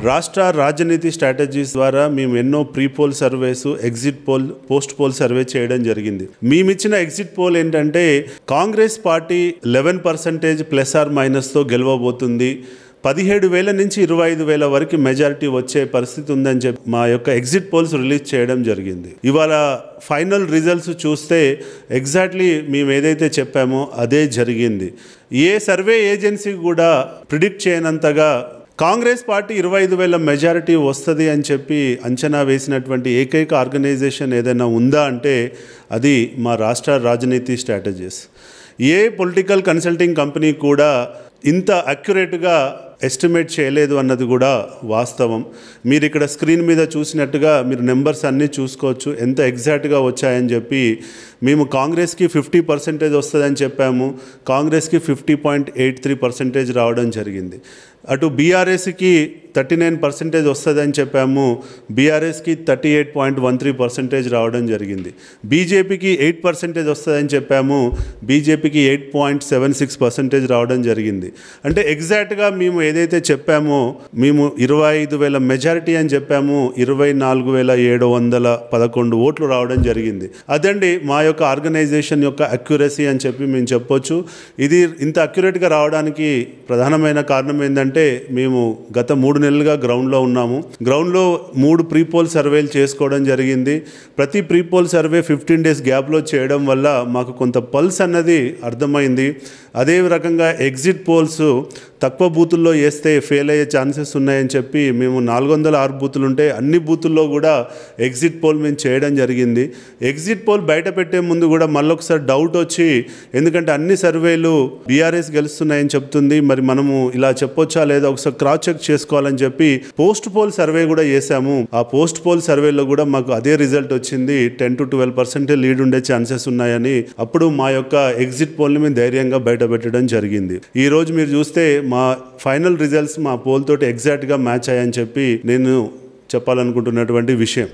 రాష్ట్ర రాజనీతి స్ట్రాటజీస్ ద్వారా మేము ఎన్నో pre poll surveys, exit poll, post poll survey చేయడం జరిగింది. మేమిచ్చిన ఎగ్జిట్ పోల్ ఏంటంటే కాంగ్రెస్ పార్టీ 11% ప్లస్ ఆర్ మైనస్తో గెలవబోతుంది, 17,000 నుంచి 25,000 వరకు మెజారిటీ వచ్చే పరిస్థితి ఉందని చెప్పి మా యొక్క ఎగ్జిట్ పోల్స్ రిలీజ్ చేయడం జరిగింది. ఇవాళ ఫైనల్ రిజల్ట్స్ చూస్తే ఎగ్జాక్ట్లీ మేము ఏదైతే చెప్పామో అదే జరిగింది. ఏ సర్వే ఏజెన్సీ కూడా ప్రిడిక్ట్ చేయనంతగా కాంగ్రెస్ పార్టీ 25,000 మెజారిటీ వస్తుంది అని చెప్పి అంచనా వేసినటువంటి ఏకైక ఆర్గనైజేషన్ ఏదైనా ఉందా అంటే అది మా రాష్ట్ర రాజనీతి స్ట్రాటజీస్. ఏ పొలిటికల్ కన్సల్టింగ్ కంపెనీ కూడా ఇంత అక్యురేట్గా ఎస్టిమేట్ చేయలేదు అన్నది కూడా వాస్తవం. మీరు ఇక్కడ స్క్రీన్ మీద చూసినట్టుగా మీరు నెంబర్స్ అన్నీ చూసుకోవచ్చు ఎంత ఎగ్జాక్ట్గా వచ్చాయని చెప్పి. మేము కాంగ్రెస్కి 50% వస్తుందని చెప్పాము, కాంగ్రెస్కి 50.83% రావడం జరిగింది. అటు బీఆర్ఎస్కి 39% వస్తుందని చెప్పాము, బీఆర్ఎస్కి 38.13% రావడం జరిగింది. బీజేపీకి 8% వస్తుందని చెప్పాము, బీజేపీకి 8.76% రావడం జరిగింది. అంటే ఎగ్జాక్ట్గా మేము ఏదైతే చెప్పామో, మేము 25,000 మెజారిటీ అని చెప్పాము, 24,711 ఓట్లు రావడం జరిగింది. అదండి మా యొక్క ఆర్గనైజేషన్ యొక్క అక్యురసీ అని చెప్పి మేము చెప్పొచ్చు. ఇది ఇంత అక్యురేట్గా రావడానికి ప్రధానమైన కారణం ఏంటంటే మేము గత 3 నెలలుగా గ్రౌండ్లో ఉన్నాము. గ్రౌండ్లో 3 ప్రీ పోల్ సర్వేలు చేసుకోవడం జరిగింది. ప్రతి ప్రీ పోల్ సర్వే 15 days గ్యాప్లో చేయడం వల్ల మాకు కొంత పల్స్ అన్నది అర్థమైంది. అదే రకంగా ఎగ్జిట్ పోల్స్ తక్కువ బూతుల్లో వేస్తే ఫెయిల్ అయ్యే ఛాన్సెస్ ఉన్నాయని చెప్పి మేము 406 బూతులు ఉంటే అన్ని బూతుల్లో కూడా ఎగ్జిట్ పోల్ మేము చేయడం జరిగింది. ఎగ్జిట్ పోల్ బయట పెట్టే ముందు కూడా మళ్ళొకసారి డౌట్ వచ్చి, ఎందుకంటే అన్ని సర్వేలు బీఆర్ఎస్ గెలుస్తున్నాయని చెప్తుంది, మరి మనము ఇలా చెప్పొచ్చా లేదా ఒకసారి క్రాస్ చెక్ చేసుకోవాలని చెప్పి పోస్ట్ పోల్ సర్వే కూడా చేశాము. ఆ పోస్ట్ పోల్ సర్వేలో కూడా మాకు అదే రిజల్ట్ వచ్చింది, 10 to 12% లీడ్ ఉండే ఛాన్సెస్ ఉన్నాయని. అప్పుడు మా యొక్క ఎగ్జిట్ పోల్ని మేము ధైర్యంగా బయట పెట్టడం జరిగింది. ఈ రోజు మీరు చూస్తే మా ఫైనల్ రిజల్ట్స్ మా పోల్ తోటి ఎగ్జాక్ట్గా మ్యాచ్ అయ్యాయని చెప్పి నేను చెప్పాలనుకుంటున్నటువంటి విషయం.